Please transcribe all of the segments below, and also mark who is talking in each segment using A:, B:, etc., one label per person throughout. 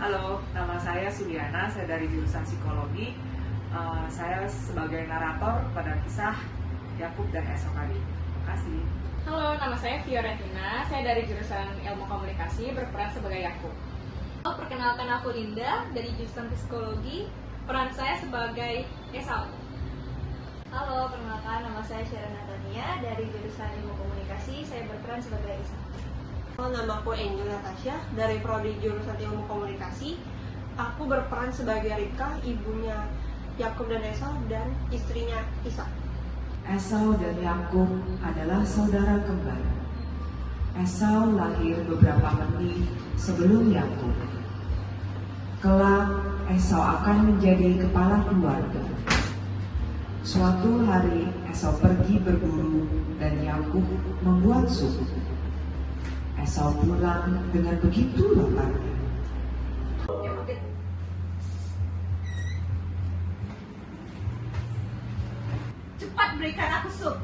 A: Halo, nama saya Sudiana, saya dari jurusan psikologi. Saya sebagai narator pada kisah Yakub dan Esau tadi. Terima kasih.
B: Halo, nama saya Fiorentina, saya dari jurusan Ilmu Komunikasi, berperan sebagai Yakub.
C: Halo, perkenalkan aku Linda dari jurusan Psikologi, peran saya sebagai Esau.
D: Halo, perkenalkan nama saya Sharon Natania dari jurusan Ilmu Komunikasi, saya berperan sebagai Esau.
E: Halo, nama aku Angel Natasha dari prodi jurusan Ilmu Komunikasi. Aku berperan sebagai Rika, ibunya Yakub dan Esau dan istrinya Ishak.
F: Esau dan Yakub adalah saudara kembar. Esau lahir beberapa menit sebelum Yakub. Kelak, Esau akan menjadi kepala keluarga. Suatu hari, Esau pergi berburu dan Yakub membuat sup. Esau pulang dengan begitu laparnya.
C: Cepat berikan aku sup.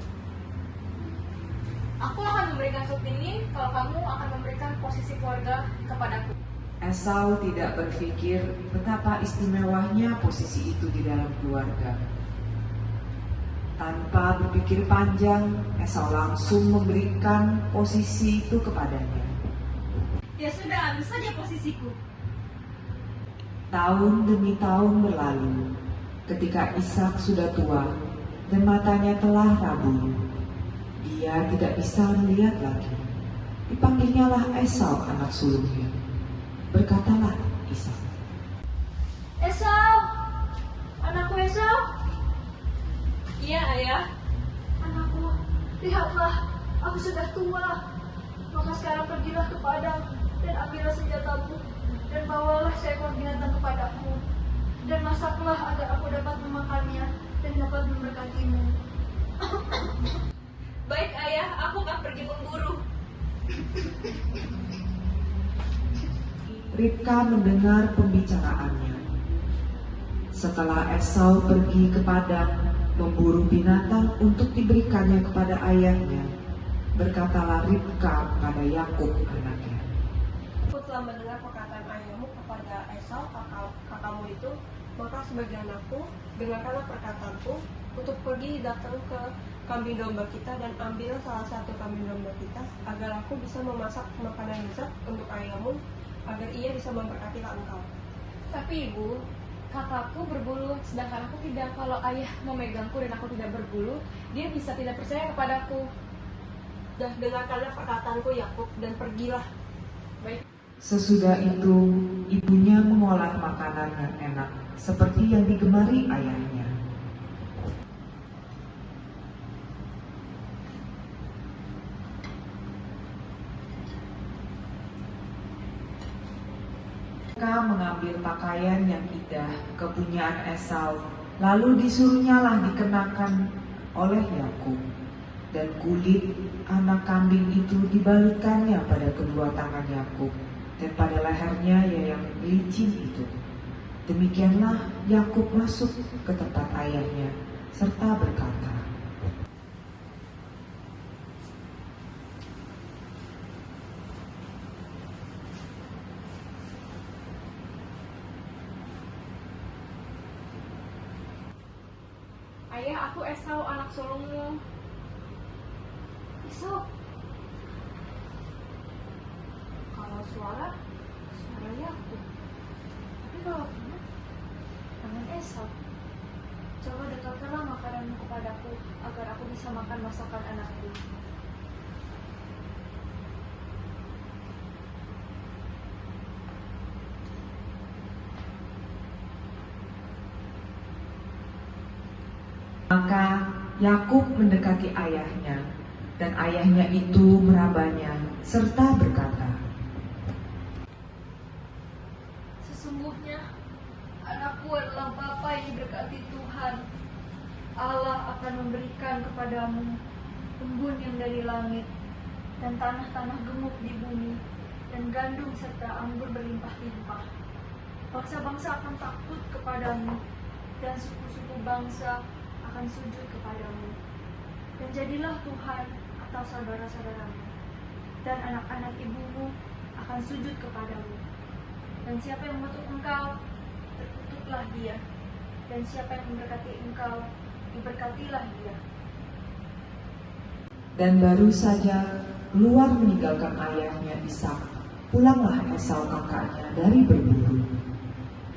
C: Aku akan memberikan sup ini kalau kamu akan memberikan posisi keluarga kepadaku.
F: Esau tidak berpikir betapa istimewanya posisi itu di dalam keluarga. Tanpa berpikir panjang, Esau langsung memberikan posisi itu kepadanya.
C: Ya sudah, ambil saja posisiku.
F: Tahun demi tahun berlalu, ketika Ishak sudah tua dan matanya telah rabun. Dia tidak bisa melihat lagi. Dipanggilnyalah Esau anak sulungnya. Berkatalah Ishak,
D: Esau! Anakku Esau!
C: Iya, Ayah.
D: Anakku, lihatlah, aku sudah tua. Maka sekarang pergilah ke padang dan ambillah senjatamu dan bawalah seekor binatang kepadaku dan masaklah agar aku dapat memakannya dan dapat memberkatimu.
C: Baik, Ayah, aku akan pergi memburu.
F: Ribka mendengar pembicaraannya. Setelah Esau pergi ke padang memburu binatang untuk diberikannya kepada ayahnya, berkatalah Ribka kepada Yakub anaknya,
E: Aku telah mendengar perkataan ayahmu kepada Esau, kakakmu itu, maka sebagai anakku, dengarkanlah perkataanku untuk pergi datang ke kambing domba kita dan ambillah salah satu kambing domba kita, agar aku bisa memasak makanan lezat untuk ayahmu, agar ia bisa memberkatilah engkau.
B: Tapi Ibu, kakakku berbulu, sedangkan aku tidak. Kalau ayah memegangku dan aku tidak berbulu, dia bisa tidak percaya kepadaku.
E: Dan dengarkanlah perkataanku Yakub dan pergilah.
B: Baik.
F: Sesudah itu, ibunya mengolah makanan yang enak, seperti yang digemari ayahnya. Mereka mengambil pakaian yang indah, kepunyaan Esau, lalu disuruhnyalah dikenakan oleh Yakub. Dan kulit anak kambing itu dibalutkannya pada kedua tangan Yakub, dan pada lehernya yang licin itu. Demikianlah Yakub masuk ke tempat ayahnya, serta berkata,
B: Ayah, aku Esau anak sulungmu.
D: Esau? Kalau suaranya aku. Tapi kalau tangan Esau. Coba dekatkanlah makananmu kepadaku agar aku bisa makan masakan anakku.
F: Maka Yakub mendekati ayahnya, dan ayahnya itu merabanya, serta berkata,
D: Sesungguhnya anakku adalah bapa yang diberkati Tuhan. Allah akan memberikan kepadamu embun yang dari langit dan tanah-tanah gemuk di bumi dan gandum serta anggur berlimpah-limpah. Bangsa-bangsa akan takut kepadamu dan suku-suku bangsa akan sujud kepadamu. Dan jadilah Tuhan atas saudara-saudaramu, dan anak-anak ibumu akan sujud kepadamu. Dan siapa yang mengutuk engkau, terkutuklah dia. Dan siapa yang memberkati engkau, diberkatilah dia.
F: Dan baru saja keluar meninggalkan ayahnya Ishak, pulanglah Esau kakaknya dari berburu.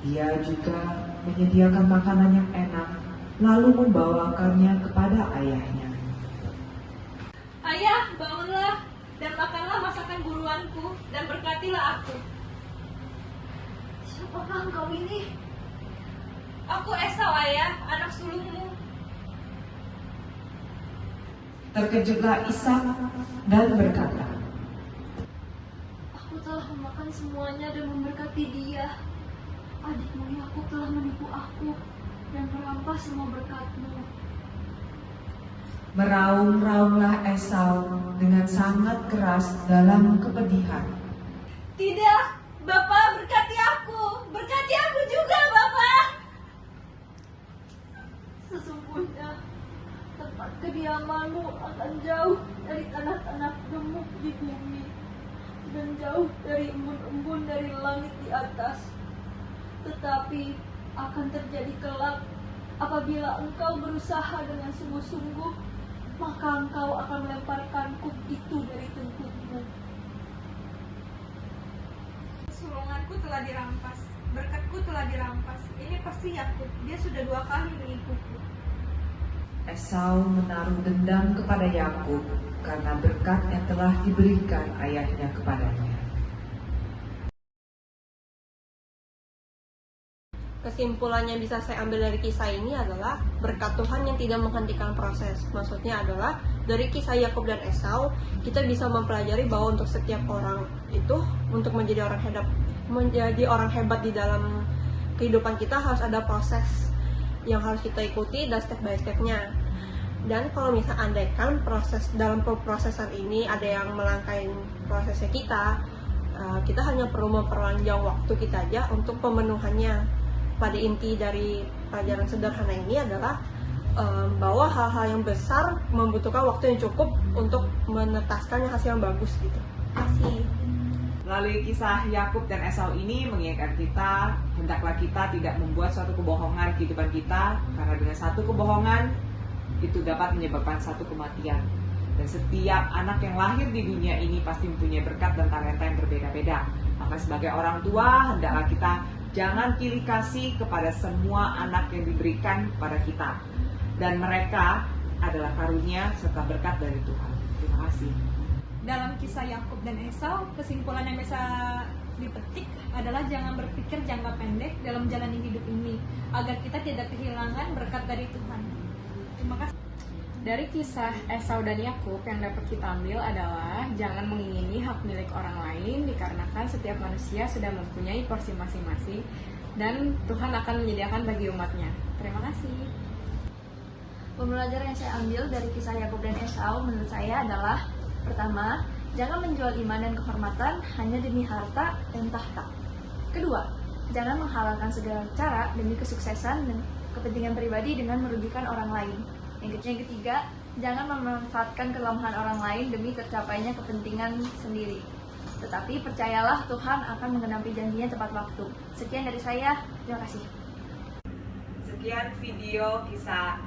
F: Dia juga menyediakan makanan yang enak, lalu membawakannya kepada ayahnya.
C: Ayah, bangunlah dan makanlah masakan buruanku dan berkatilah aku.
D: Siapakah engkau ini?
C: Aku Esau, ayah, anak sulungmu.
F: Terkejutlah Ishak dan berkata,
D: Aku telah memakan semuanya dan memberkati dia. Adikmu Yakub telah menipu aku dan merampas semua berkat-Mu.
F: Meraung-raunglah Esau dengan sangat keras dalam kepedihan.
C: Tidak, Bapak, berkati aku juga, Bapak.
D: Sesungguhnya tempat kediamanmu akan jauh dari tanah-tanah gemuk di bumi dan jauh dari embun-embun dari langit di atas. Tetapi akan terjadi kelak apabila engkau berusaha dengan sungguh-sungguh, maka engkau akan melemparkan kuk itu dari tengkukmu.
C: Sulunganku telah dirampas, berkatku telah dirampas. Ini pasti Yakub, dia sudah 2 kali menipuku.
F: Esau menaruh dendam kepada Yakub karena berkat yang telah diberikan ayahnya kepadanya.
E: Kesimpulan yang bisa saya ambil dari kisah ini adalah berkat Tuhan yang tidak menghentikan proses. Maksudnya adalah dari kisah Yakub dan Esau, kita bisa mempelajari bahwa untuk setiap orang itu, untuk menjadi orang hebat di dalam kehidupan kita harus ada proses yang harus kita ikuti dan step by stepnya. Dan kalau misalnya andaikan dalam prosesan ini ada yang melangkahi prosesnya kita hanya perlu memperpanjang waktu kita aja untuk pemenuhannya. Pada inti dari pelajaran sederhana ini adalah bahwa hal-hal yang besar membutuhkan waktu yang cukup untuk menetaskan hasil yang bagus gitu. Terima kasih.
A: Melalui kisah Yakub dan Esau ini mengingatkan kita, hendaklah kita tidak membuat suatu kebohongan di kehidupan kita, karena dengan satu kebohongan itu dapat menyebabkan satu kematian. Dan setiap anak yang lahir di dunia ini pasti mempunyai berkat dan talenta yang berbeda-beda. Maka sebagai orang tua, hendaklah kita jangan pilih kasih kepada semua anak yang diberikan kepada kita. Dan mereka adalah karunia serta berkat dari Tuhan. Terima kasih.
C: Dalam kisah Yakub dan Esau, kesimpulan yang bisa dipetik adalah jangan berpikir jangka pendek dalam menjalani hidup ini, agar kita tidak kehilangan berkat dari Tuhan. Terima kasih.
B: Dari kisah Esau dan Yakub yang dapat kita ambil adalah jangan mengingini hak milik orang lain dikarenakan setiap manusia sudah mempunyai porsi masing-masing dan Tuhan akan menyediakan bagi umatnya. Terima kasih.
D: Pembelajaran yang saya ambil dari kisah Yakub dan Esau menurut saya adalah: pertama, jangan menjual iman dan kehormatan hanya demi harta dan tahta. Kedua, jangan menghalalkan segala cara demi kesuksesan dan kepentingan pribadi dengan merugikan orang lain. Yang ketiga, jangan memanfaatkan kelemahan orang lain demi tercapainya kepentingan sendiri. Tetapi percayalah Tuhan akan menggenapi janjinya tepat waktu. Sekian dari saya, terima kasih.
A: Sekian video kisah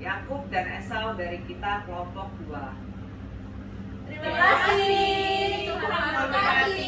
A: Yakub dan Esau dari kita kelompok 2.
C: Terima kasih. Tuhan memberkati.